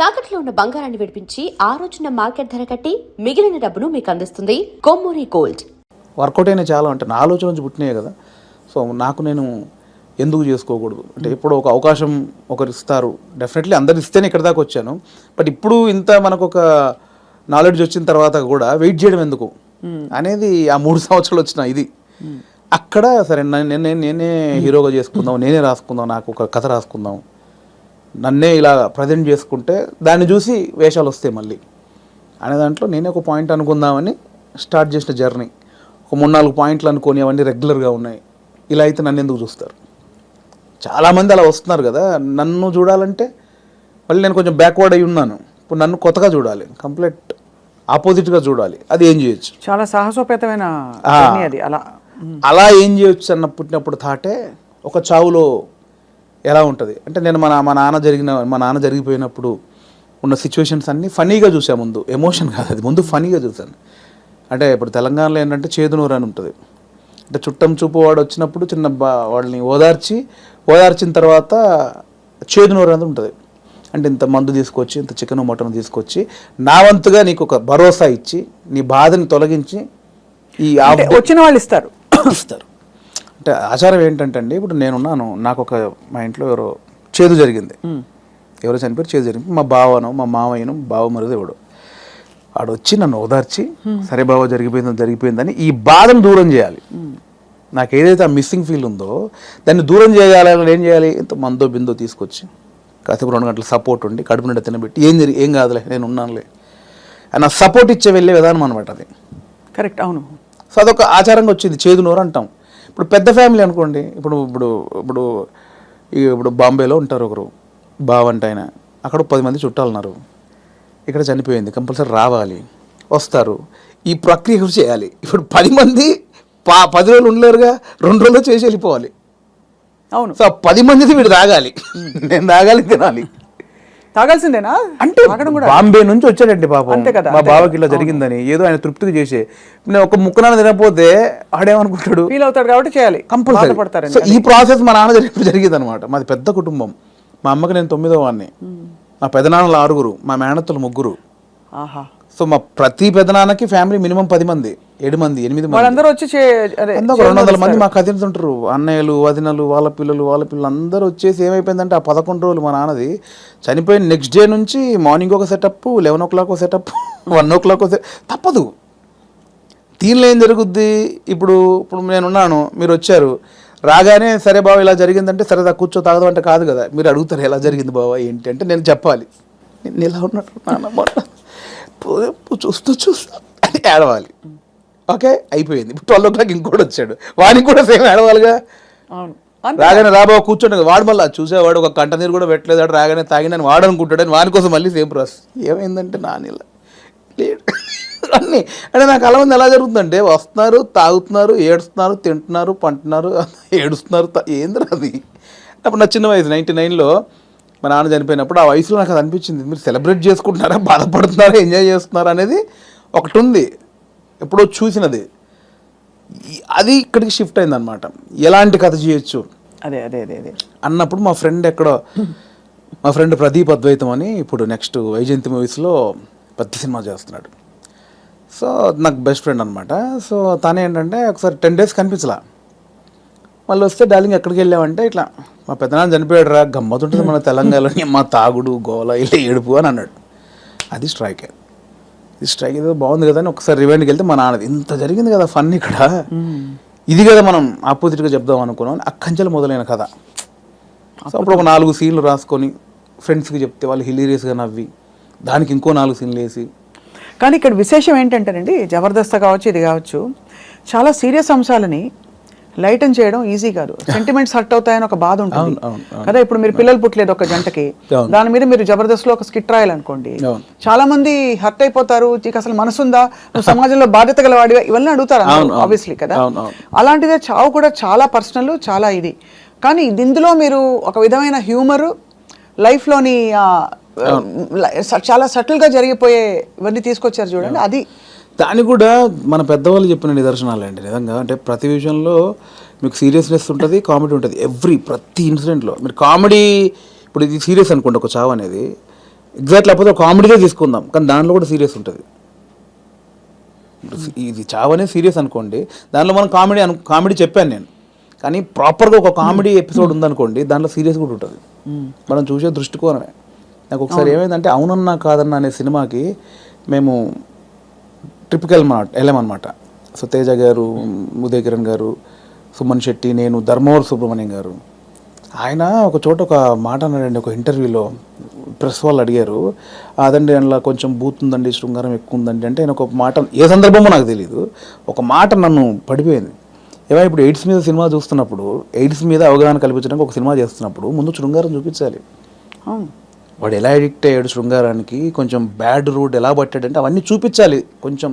తాకట్లో ఉన్న బంగారాన్ని విడిపించి ఆ రోజున మార్కెట్ ధర కట్టి మిగిలిన డబ్బును మీకు అందిస్తుంది కొమ్మూరి గోల్డ్. వర్కౌట్ అయినా చాలా అంటే నా ఆలోచన నుంచి పుట్టినాయి కదా. సో నాకు నేను ఎందుకు చేసుకోకూడదు అంటే ఇప్పుడు ఒక అవకాశం ఒకరు ఇస్తారు, డెఫినెట్లీ అందరు ఇస్తేనే ఇక్కడ దాకా వచ్చాను. బట్ ఇప్పుడు ఇంత మనకు ఒక నాలెడ్జ్ వచ్చిన తర్వాత కూడా వెయిట్ చేయడం ఎందుకు అనేది ఆ 3 సంవత్సరాలు వచ్చిన ఇది అక్కడ సరే నేనే హీరోగా చేసుకుందాం, నేనే రాసుకుందాం, నాకు ఒక కథ రాసుకుందాం, నన్నే ఇలా ప్రజెంట్ చేసుకుంటే దాన్ని చూసి వేషాలు వస్తాయి మళ్ళీ అనే దాంట్లో నేనే ఒక పాయింట్ అనుకుందామని స్టార్ట్ చేసిన జర్నీ. ఒక 3-4 పాయింట్లు అనుకొని అవన్నీ రెగ్యులర్గా ఉన్నాయి. ఇలా అయితే నన్ను ఎందుకు చూస్తారు? చాలామంది అలా వస్తున్నారు కదా. నన్ను చూడాలంటే మళ్ళీ నేను కొంచెం బ్యాక్వర్డ్ అయి ఉన్నాను. ఇప్పుడు నన్ను కొత్తగా చూడాలి, కంప్లీట్ ఆపోజిట్గా చూడాలి. అది ఏం చేయొచ్చు? చాలా సాహసోపేతమైన అది. అలా ఏం చేయొచ్చు అన్న పుట్టినప్పుడు థాటే ఒక చావులో ఎలా ఉంటుంది అంటే నేను మా నాన్న జరిగిపోయినప్పుడు ఉన్న సిచ్యువేషన్స్ అన్నీ ఫనీగా చూసా. ముందు ఎమోషన్ కాదు, అది ముందు ఫనీగా చూశాను. అంటే ఇప్పుడు తెలంగాణలో ఏంటంటే చేదునూరు అని ఉంటుంది. అంటే చుట్టం చూపు వాడు వచ్చినప్పుడు వాళ్ళని ఓదార్చిన తర్వాత చేదునూరు అనేది ఉంటుంది. అంటే ఇంత మందు తీసుకొచ్చి, ఇంత చికెన్ మటన్ తీసుకొచ్చి నా వంతుగా నీకు ఒక భరోసా ఇచ్చి నీ బాధని తొలగించి ఈ వచ్చిన వాళ్ళు ఇస్తారు. అంటే ఆచారం ఏంటంటే అండి, ఇప్పుడు నేనున్నాను, నాకు ఒక మా ఇంట్లో చేదు జరిగింది, ఎవరో చనిపోయి చేదు జరిగింది. మా బావను, మా మావయ్యను, బావ మరిది ఎవడు వాడు వచ్చి నన్ను ఓదార్చి సరే బావ జరిగిపోయిందని ఈ బాధను దూరం చేయాలి. నాకు ఏదైతే ఆ మిస్సింగ్ ఫీల్ ఉందో దాన్ని దూరం చేయాలని ఏం చేయాలి? ఇంత మందో బిందో తీసుకొచ్చి కాసేపు 2 గంటల సపోర్ట్ ఉండి కడుపు నిండా తినబెట్టి ఏం కాదులే నేను ఉన్నానులే అని సపోర్ట్ ఇచ్చే వెళ్ళే విధానం అనమాట అది. కరెక్ట్, అవును. సో అదొక ఆచారంగా వచ్చింది, చేదునూరు అంటాం. ఇప్పుడు పెద్ద ఫ్యామిలీ అనుకోండి, ఇప్పుడు బాంబేలో ఉంటారు ఒకరు బావంట ఆయన, అక్కడ 10 మంది చుట్టాలు ఉన్నారు, ఇక్కడ చనిపోయింది, కంపల్సరీ రావాలి, వస్తారు, ఈ ప్రక్రియ చేయాలి. ఇప్పుడు 10 మంది 10 రోజులు ఉండలేరుగా, 2 రోజుల్లో చేసి వెళ్ళిపోవాలి. అవును. సో 10 మందిది వీడు తాగాలి, నేను తాగాలి, తినాలి. తాగాల్సిందేనా అంటే బాంబే నుంచి వచ్చాడండి పాపం, మా బావకి ఇలా జరిగిందని ఏదో ఆయన తృప్తికి చేసే. నేను ఒక ముక్కనాన్న తినకపోతే ఆడేమనుకుంటాడు, ఫీల్ అవుతాడు కాబట్టి చేయాలి, కంపల్సరీ. సో ఈ ప్రాసెస్ మా నాన్న జరిగింది అనమాట. మాది పెద్ద కుటుంబం. మా అమ్మకి నేను 9వ వాడిని, మా పెదనాన్నలు 6, మా మేనత్తలు 3. సో మా ప్రతి పెదనాన్నకి ఫ్యామిలీ మినిమం 10 మంది, 7 మంది, 8 మంది, వాళ్ళందరూ వచ్చి 200 మంది మా కజిన్స్ ఉంటారు, అన్నయ్యలు, వదినలు, వాళ్ళ పిల్లలు అందరూ వచ్చేసి ఏమైపోయిందంటే ఆ 11 రోజులు మా నాన్నది చనిపోయిన నెక్స్ట్ డే నుంచి మార్నింగ్ ఒక సెటప్, 11 o'clock ఒక సెటప్, 1 o'clock తప్పదు. దీనిలో ఏం జరుగుద్ది? ఇప్పుడు నేనున్నాను, మీరు వచ్చారు, రాగానే సరే బావ ఇలా జరిగిందంటే సరే కూర్చో తాగదు అంటే కాదు కదా. మీరు అడుగుతారు ఎలా జరిగింది బావ ఏంటి అంటే నేను చెప్పాలి, నేను ఇలా ఉన్నట్టు నాన్న చూస్తూ అని ఏడవాలి. ఓకే, అయిపోయింది. ఇప్పుడు 12 o'clock ఇంకోటి వచ్చాడు, వాడికి కూడా సేమ్ ఏడవాలిగా. రాగానే రాబావ కూర్చోండి, వాడు మళ్ళీ చూసేవాడు ఒక కంట నీరు కూడా పెట్టలేదు, రాగానే తాగినని వాడు అనుకుంటాడని వాని కోసం మళ్ళీ సేమ్ ప్రాసెస్. ఏమైందంటే నానిలా లేడు అన్నీ. అంటే నాకు అలా మంది ఎలా జరుగుతుందంటే వస్తున్నారు, తాగుతున్నారు, ఏడుస్తున్నారు, తింటున్నారు, పంటున్నారు, ఏడుస్తున్నారు. ఏంద్రా అది? అప్పుడు నా చిన్న వయసు 99లో మా నాన్న చనిపోయినప్పుడు ఆ వయసులో నాకు అది అనిపించింది, మీరు సెలబ్రేట్ చేసుకుంటున్నారా, బాధపడుతున్నారా, ఎంజాయ్ చేస్తున్నారా అనేది ఒకటి ఉంది, ఎప్పుడో చూసినది. అది ఇక్కడికి షిఫ్ట్ అయింది అనమాట. ఎలాంటి కథ చేయొచ్చు అదే అన్నప్పుడు మా ఫ్రెండ్ ప్రదీప్ అద్వైతం అని ఇప్పుడు నెక్స్ట్ వైజయంతి మూవీస్లో పెద్ద సినిమా చేస్తున్నాడు. సో నాకు బెస్ట్ ఫ్రెండ్ అనమాట. సో తను ఏంటంటే ఒకసారి 10 days కనిపించలా, మళ్ళీ వస్తే డార్లింగ్ ఎక్కడికి వెళ్ళామంటే ఇట్లా మా పెద్దనాన్న చనిపోయాడు రా, గమ్మతుంటుంది మన తెలంగాణలో, మా తాగుడు గోల ఇలా ఏడుపు అని అన్నాడు. అది స్ట్రైక్ ఏదో బాగుంది కదా అని ఒకసారి రివైండ్కి వెళ్తే మా నాన్నది ఇంత జరిగింది కదా ఫన్ ఇక్కడ, ఇది కదా మనం ఆపోజిట్గా చెప్దాం అనుకున్నాం. అక్కంచెలు మొదలైన కథ. సో అప్పుడు ఒక 4 సీన్లు రాసుకొని ఫ్రెండ్స్కి చెప్తే వాళ్ళు హిలీరియస్గా నవ్వి దానికి ఇంకో 4 సీన్లు వేసి. కానీ ఇక్కడ విశేషం ఏంటంటేనండి, జబర్దస్త్ కావచ్చు, ఇది కావచ్చు, చాలా సీరియస్ అంశాలని లైటన్ చేయడం ఈజీ కాదు. సెంటిమెంట్స్ హర్ట్ అవుతాయని ఒక బాధ ఉంటుంది కదా. ఇప్పుడు మీరు పిల్లలు పుట్టలేదు ఒక జంటకి, దాని మీద మీరు జబర్దస్త్ లో ఒక స్కిట్ రాయాలనుకోండి, చాలా మంది హర్ట్ అయిపోతారు. నీకు అసలు మనసుందా, నువ్వు సమాజంలో బాధ్యత గలవాడిగా, ఇవన్నీ అడుగుతారు ఆబ్వియస్లీ కదా. అలాంటిదే చావు కూడా చాలా పర్సనల్, చాలా ఇది. కానీ ఇందులో మీరు ఒక విధమైన హ్యూమర్, లైఫ్లోని చాలా సటిల్గా జరిగిపోయే ఇవన్నీ తీసుకొచ్చారు చూడండి. అది దాన్ని కూడా మన పెద్దవాళ్ళు చెప్పిన నిదర్శనాలు అండి నిజంగా. అంటే ప్రతి విషయంలో మీకు సీరియస్నెస్ ఉంటుంది, కామెడీ ఉంటుంది. ప్రతి ఇన్సిడెంట్లో మీరు కామెడీ, ఇప్పుడు ఇది సీరియస్ అనుకోండి ఒక చావు అనేది, ఎగ్జాక్ట్ లేకపోతే ఒక కామెడీగా తీసుకుందాం, కానీ దాంట్లో కూడా సీరియస్ ఉంటుంది. ఇది చావనే సీరియస్ అనుకోండి, దాంట్లో మనం కామెడీ చెప్పాను నేను, కానీ ప్రాపర్గా ఒక కామెడీ ఎపిసోడ్ ఉందనుకోండి, దాంట్లో సీరియస్ కూడా ఉంటుంది. మనం చూసే దృష్టికోణమే. నాకు ఒకసారి ఏమైందంటే అవునన్నా కాదన్నా అనే సినిమాకి మేము ట్రిప్కి వెళ్ళామన్నమాట. సో తేజ గారు, ఉదయ్ కిరణ్ గారు, సుమన్ శెట్టి, నేను, ధర్మవరం సుబ్రహ్మణ్యం గారు. ఆయన ఒక చోట ఒక మాట అన్నాడండి, ఒక ఇంటర్వ్యూలో. ప్రెస్ వాళ్ళు అడిగారు, అదండి అందులో కొంచెం బూత్ ఉందండి, శృంగారం ఎక్కువ ఉందండి అంటే, ఆయన ఒక మాట, ఏ సందర్భమో నాకు తెలియదు, ఒక మాట నన్ను పడిపోయింది. ఏమైనా ఇప్పుడు ఎయిడ్స్ మీద సినిమా చూస్తున్నప్పుడు, ఎయిడ్స్ మీద అవగాహన కల్పించడానికి ఒక సినిమా చేస్తున్నప్పుడు ముందు శృంగారం చూపించాలి. వాడు ఎలా అడిక్ట్ అయ్యాడు శృంగారానికి, కొంచెం బ్యాడ్ రూట్ ఎలా పట్టాడంటే అవన్నీ చూపించాలి. కొంచెం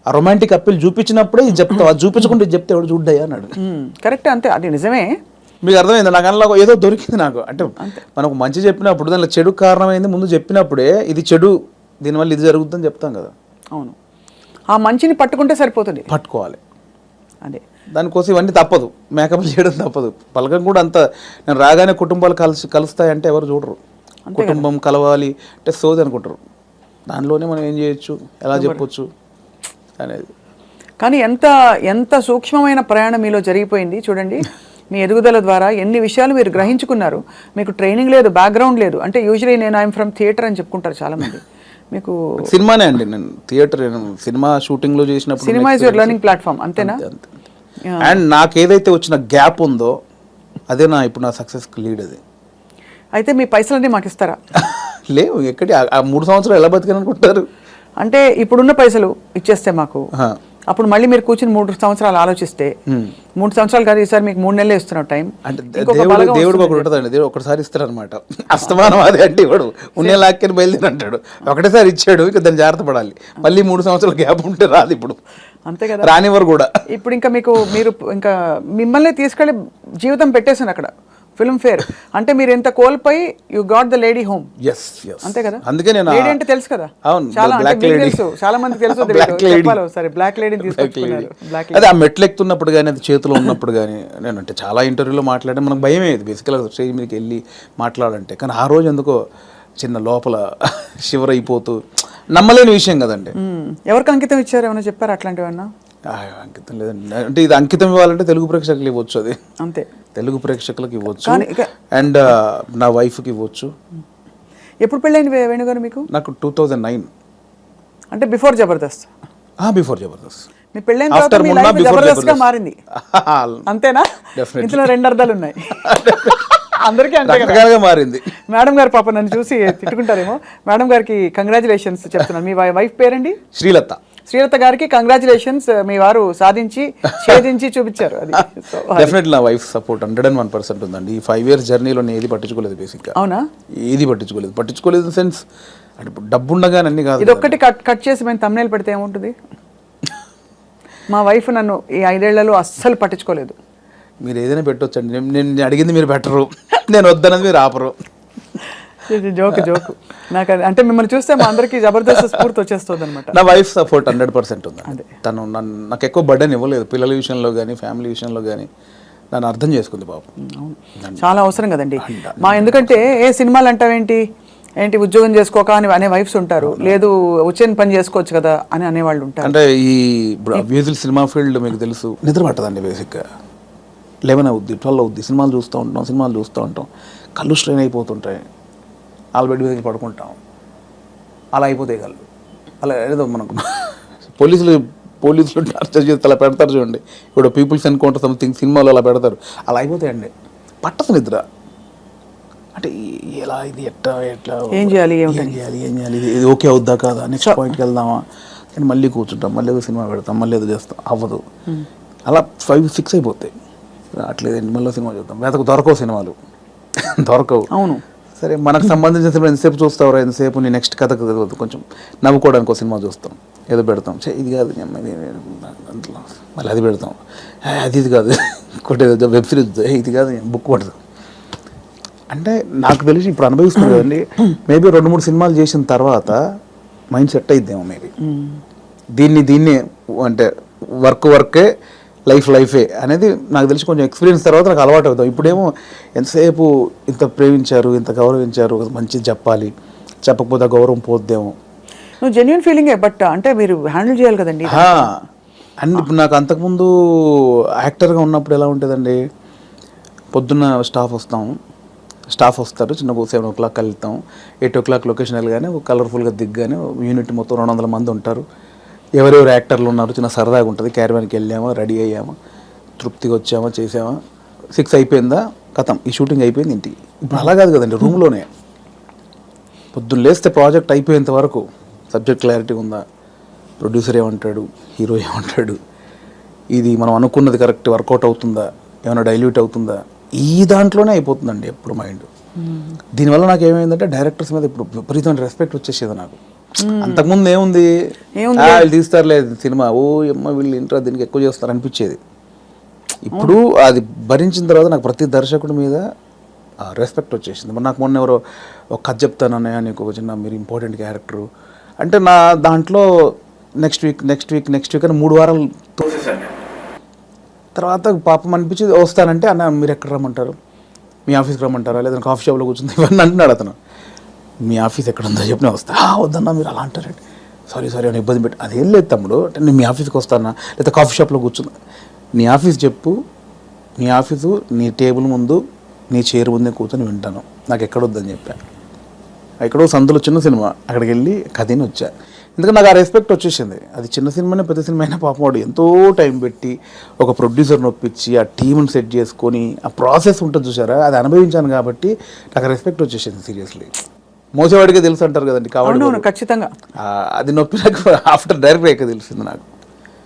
ఆ రొమాంటిక్ అప్పీల్ చూపించినప్పుడే ఇది చెప్తావు, అది చూపించకుండా ఇది చెప్తే ఎవడు చూడ్డాయా అన్నాడు. కరెక్ట్, అంతే, అది నిజమే. మీకు అర్థమైంది? నాకు అందులో ఏదో దొరికింది నాకు. అంటే మనకు మంచి చెప్పినప్పుడు దానిలో చెడు కారణమైంది ముందు చెప్పినప్పుడే, ఇది చెడు, దీనివల్ల ఇది జరుగుతుందని చెప్తాం కదా. అవును, ఆ మంచిని పట్టుకుంటే సరిపోతుంది. పట్టుకోవాలి, అదే. దానికోసం ఇవన్నీ తప్పదు, మేకప్ చేయడం తప్పదు. పలకం కూడా అంత, నేను రాగానే కుటుంబాలు కలుస్తాయంటే ఎవరు చూడరు. కుటుంబం కలవాలి అంటే సోది అనుకుంటారు. దానిలోనే మనం ఏం చేయొచ్చు, ఎలా చెప్పొచ్చు అనేది. కానీ ఎంత సూక్ష్మమైన ప్రయాణం మీలో జరిగిపోయింది చూడండి. మీ ఎదుగుదల ద్వారా ఎన్ని విషయాలు మీరు గ్రహించుకున్నారు. మీకు ట్రైనింగ్ లేదు, బ్యాక్గ్రౌండ్ లేదు. అంటే యూజువలీ నేను ఐఎమ్ ఫ్రమ్ థియేటర్ అని చెప్పుకుంటారు చాలామంది. మీకు సినిమానే అండి, నేను థియేటర్, సినిమా షూటింగ్లో చేసినప్పుడు cinema is your learning platform, అంతేనా? అండ్ నాకు ఏదైతే వచ్చిన గ్యాప్ ఉందో అదే ఇప్పుడు నా సక్సెస్కి లీడ్. అది అయితే మీ పైసలన్నీ మాకు ఇస్తారా? లేవు, ఎక్కడి ఆ 3 సంవత్సరాలు ఎలా బతికారనుకుంటారు? అంటే ఇప్పుడున్న పైసలు ఇచ్చేస్తే మాకు, అప్పుడు మళ్ళీ మీరు కూర్చుని 3 సంవత్సరాలు ఆలోచిస్తే, 3 సంవత్సరాలు కాదు, ఈసారి మీకు 3 నెలలు ఇస్తున్న టైం. అంటే దేవుడు ఒకటి ఉంటుందండి, దేవుడు ఒకటిసారి ఇస్తారు అనమాట. అస్తమానం అదే అంటే ఇవాడు ఉన్నే లాక్కెని బయలుదేరి అంటాడు, ఒకటేసారి ఇచ్చాడు, ఇక దాన్ని జాగ్రత్త పడాలి. మళ్ళీ 3 సంవత్సరాల గ్యాప్ ఉంటే రాదు ఇప్పుడు, అంతే కదా, రానివ్వరు కూడా. ఇప్పుడు ఇంకా మీరు ఇంకా మిమ్మల్ని తీసుకెళ్ళి జీవితం పెట్టేసాను అక్కడ ఫిల్మ్ ఫేర్. అంటే మీరు ఎంత కోల్పోయి you got the lady home. అంతే కదా, అందుకే నేను లేడీ అంటే తెలుసు కదా, చాలా తెలుసు, చాలా మందికి తెలుసు. సరే, బ్లాక్ లేడీని తీసుకొచ్చుకున్నారు. అదే ఆ మెట్లు ఎక్కుతున్నప్పుడు కానీ, అది చేతిలో ఉన్నప్పుడు కానీ, నేను అంటే చాలా ఇంటర్వ్యూలో మాట్లాడే మనకు భయం అయ్యేది బేసికల్గా స్టేజ్ మీదకి వెళ్ళి మాట్లాడాలంటే. కానీ ఆ రోజు ఎందుకో చిన్న లోపల షివర్ అయిపోతూ, నమ్మలేని విషయం కదండి. ఎవరికి అంకితం ఇచ్చారు, ఏమైనా చెప్పారు అట్లాంటివన్నా? అంకితం లేదండి, అంటే ఇది అంకితం ఇవ్వాలంటే తెలుగు ప్రేక్షకులు ఇవ్వచ్చు, అది అంతే, తెలుగు ప్రేక్షకులకు ఇవ్వచ్చు, అండ్ నా వైఫ్కి ఇవ్వచ్చు. ఎప్పుడు పెళ్ళైంది వేణుగారు మీకు? నాకు 2009, అంటే బిఫోర్ జబర్దస్త్. బిఫోర్ జబర్దస్త్. మీ పెళ్ళైన తర్వాత మీ లైఫ్ జబర్దస్త్గా మారింది, అంతేనా? ఇందులో 2 అర్థాలు ఉన్నాయి. అందరికీ అంతే మారింది. మేడం గారు పాప నన్ను చూసి తిట్టుకుంటారేమో. మేడం గారికి కంగ్రాచులేషన్స్ చెప్తున్నాను. మీ వైఫ్ పేరండి? శ్రీలత. శ్రీలత గారికి కంగ్రాచులేషన్స్, మీ వారు సాధించి ఛేదించి చూపించారు. అది డెఫినెట్లీ నా వైఫ్ సపోర్ట్ 101% ఉందండి. ఈ 5 years జర్నీలో నేను ఏది పట్టించుకోలేదు బేసిక్గా. అవునా? ఏది పట్టించుకోలేదు ఇన్ సెన్స్, అంటే ఇప్పుడు డబ్బు ఉండగానే అన్ని కాదు. ఇది ఒక్కటి కట్ చేసి మేము thumbnail పెడితే ఏముంటుంది? మా వైఫ్ నన్ను ఈ 5 ఏళ్లలో అస్సలు పట్టించుకోలేదు. మీరు ఏదైనా పెట్టొచ్చండి, నేను అడిగింది మీరు పెట్టరు, నేను వద్దన్నది మీరు ఆపరు. జోక్ నాకు అంటే మిమ్మల్ని చూస్తే మా అందరికి జబర్దస్త్ స్ఫూర్తి వచ్చేస్తుంది అనమాట. నా వైఫ్ సపోర్ట్ 100% ఉంది. తను నాకు ఎక్కువ బర్డెన్ ఇవ్వలేదు, పిల్లల విషయంలో కానీ ఫ్యామిలీ విషయంలో కానీ నన్ను అర్థం చేసుకుంది పాపం. చాలా అవసరం కదండి ఎందుకంటే ఏ సినిమాలు అంటావేంటి, ఉద్యోగం చేసుకోక అని అనే వైఫ్స్ ఉంటారు, లేదు వచ్చిన పని చేసుకోవచ్చు కదా అని అనేవాళ్ళు ఉంటారు. అంటే ఈ మ్యూజిక్ సినిమా ఫీల్డ్ మీకు తెలుసు, నిద్ర పట్టదండి బేసిక్గా. 11 అవుద్ది, 12 అవుద్ది, సినిమాలు చూస్తూ ఉంటాం, కళ్ళు స్ట్రెయిన్ అయిపోతుంటాయి, వాళ్ళ బెడ్ మీదకి పడుకుంటాం, అలా అయిపోతాయి కళ్ళు. అలా ఏదో మనకు పోలీసులు టార్చర్ చేసి అలా పెడతారు చూడండి, ఇప్పుడు పీపుల్స్ ఎన్కౌంటర్ సంథింగ్ సినిమాలో అలా పెడతారు, అలా అయిపోతాయండి. పట్టదు నిద్ర. అంటే ఎలా, ఇది ఎట్లా ఏం చేయాలి ఇది ఓకే అవుద్దా కాదా, నెక్స్ట్ పాయింట్కి వెళ్దామా అని మళ్ళీ కూర్చుంటాం, మళ్ళీ ఏదో సినిమా పెడతాం, మళ్ళీ ఏదో చేస్తాం, అవ్వదు. అలా 5-6 అయిపోతాయి. అట్లేదండి, మళ్ళీ సినిమా చూద్దాం, దొరకవు సినిమాలు, దొరకవు. అవును, సరే మనకు సంబంధించిన సినిమా ఎంతసేపు చూస్తావు, ఎంతసేపు నీ నెక్స్ట్ కథకు తెలియదు, కొంచెం నవ్వుకోవడానికి ఒక సినిమా చూస్తాం, ఏదో పెడతాం, ఇది కాదు మళ్ళీ అది పెడతాం, ఇది కాదు ఇంకోటి వెబ్ సిరీస్, ఇది కాదు బుక్ పడతాం. అంటే నాకు తెలిసి ఇప్పుడు అనుభవిస్తుంది కదండి, మేబీ 2-3 సినిమాలు చేసిన తర్వాత మైండ్ సెట్ అయిద్దేమో మేబీ. దీన్ని అంటే వర్కే లైఫే అనేది నాకు తెలిసి కొంచెం ఎక్స్పీరియన్స్ తర్వాత నాకు అలవాటు అవుతాం. ఇప్పుడేమో ఎంతసేపు ఇంత ప్రేమించారు, ఇంత గౌరవించారు, మంచిది చెప్పాలి, చెప్పకపోతే ఆ గౌరవం పోద్దేమో. నువ్వు జెన్యున్ ఫీలింగే, బట్ అంటే మీరు హ్యాండిల్ చేయాలి కదండి. అండ్ ఇప్పుడు నాకు అంతకుముందు యాక్టర్గా ఉన్నప్పుడు ఎలా ఉంటుందండి, పొద్దున్న స్టాఫ్ వస్తారు, చిన్న 7 o'clock వెళ్తాం, 8 o'clock లొకేషన్ వెళ్ళగానే కలర్ఫుల్గా దిగ్గానే యూనిట్ మొత్తం 200 మంది ఉంటారు, ఎవరెవరు యాక్టర్లు ఉన్నారు, చిన్న సరదాగా ఉంటుంది. క్యారవాన్కి వెళ్ళామా, రెడీ అయ్యామా, తృప్తిగా వచ్చామా, చేసామా, 6 అయిపోయిందా, కథం ఈ షూటింగ్ అయిపోయింది ఇంటికి. ఇప్పుడు అలా కాదు కదండి, రూమ్లోనే పొద్దున్న లేస్తే ప్రాజెక్ట్ అయిపోయేంత వరకు సబ్జెక్ట్ క్లారిటీ ఉందా, ప్రొడ్యూసర్ ఏమంటాడు, హీరో ఏమంటాడు, ఇది మనం అనుకున్నది కరెక్ట్ వర్కౌట్ అవుతుందా, ఏమైనా డైల్యూట్ అవుతుందా, ఈ దాంట్లోనే అయిపోతుందండి ఎప్పుడు మైండ్. దీనివల్ల నాకు ఏమైందంటే డైరెక్టర్స్ మీద ఇప్పుడు విపరీతమైన రెస్పెక్ట్ వచ్చేసేది నాకు. అంతకుముందు ఏముంది, వీళ్ళు తీస్తారులే సినిమా, ఓ అమ్మ వీళ్ళు ఇంట్రా దీనికి ఎక్కువ చేస్తారు అనిపించేది. ఇప్పుడు అది భరించిన తర్వాత నాకు ప్రతి దర్శకుడి మీద రెస్పెక్ట్ వచ్చేసింది. మరి నాకు మొన్న ఎవరో ఒక కథ చెప్తానన్నయ్య, నీకు ఒక చిన్న మీరు ఇంపార్టెంట్ క్యారెక్టరు అంటే, నా దాంట్లో నెక్స్ట్ వీక్ అని 3 వారాలు తోసేసాను. తర్వాత పాపం అనిపించింది, వస్తానంటే అన్న మీరు ఎక్కడ రమ్మంటారు, మీ ఆఫీస్కి రమ్మంటారా, లేదా కాఫీ షాప్లో కూర్చుంది, ఇవన్నీ అంటున్నాడు అతను. మీ ఆఫీస్ ఎక్కడ ఉందో చెప్పిన వస్తా. వద్దన్నా మీరు అలా అంటారండి, సారీ అని ఇబ్బంది పెట్టి, అదేం లేదు తమ్ముడు, అంటే నేను మీ ఆఫీస్కి వస్తానా, లేదా కాఫీ షాప్లో కూర్చున్నా, నీ ఆఫీస్ చెప్పు, నీ ఆఫీసు నీ టేబుల్ ముందు నీ చైర్ ముందే కూర్చొని వింటాను, నాకు ఎక్కడొద్దని చెప్పాను. ఎక్కడో సందులో చిన్న సినిమా, అక్కడికి వెళ్ళి కథని వచ్చా. ఎందుకంటే నాకు ఆ రెస్పెక్ట్ వచ్చేసింది. అది చిన్న సినిమానే పెద్ద సినిమా అయినా పాపం వాడు ఎంతో టైం పెట్టి ఒక ప్రొడ్యూసర్ని ఒప్పించి ఆ టీంని సెట్ చేసుకొని ఆ ప్రాసెస్ ఉంటుంది చూసారా, అది అనుభవించాను కాబట్టి నాకు రెస్పెక్ట్ వచ్చేసింది. సీరియస్లీ మోసేవాడికే తెలుసు అంటారు కదండి, కాబట్టి ఖచ్చితంగా అది నొప్పి నాకు ఆఫ్టర్ డైరెక్ట్ అయ్యాక తెలిసింది నాకు.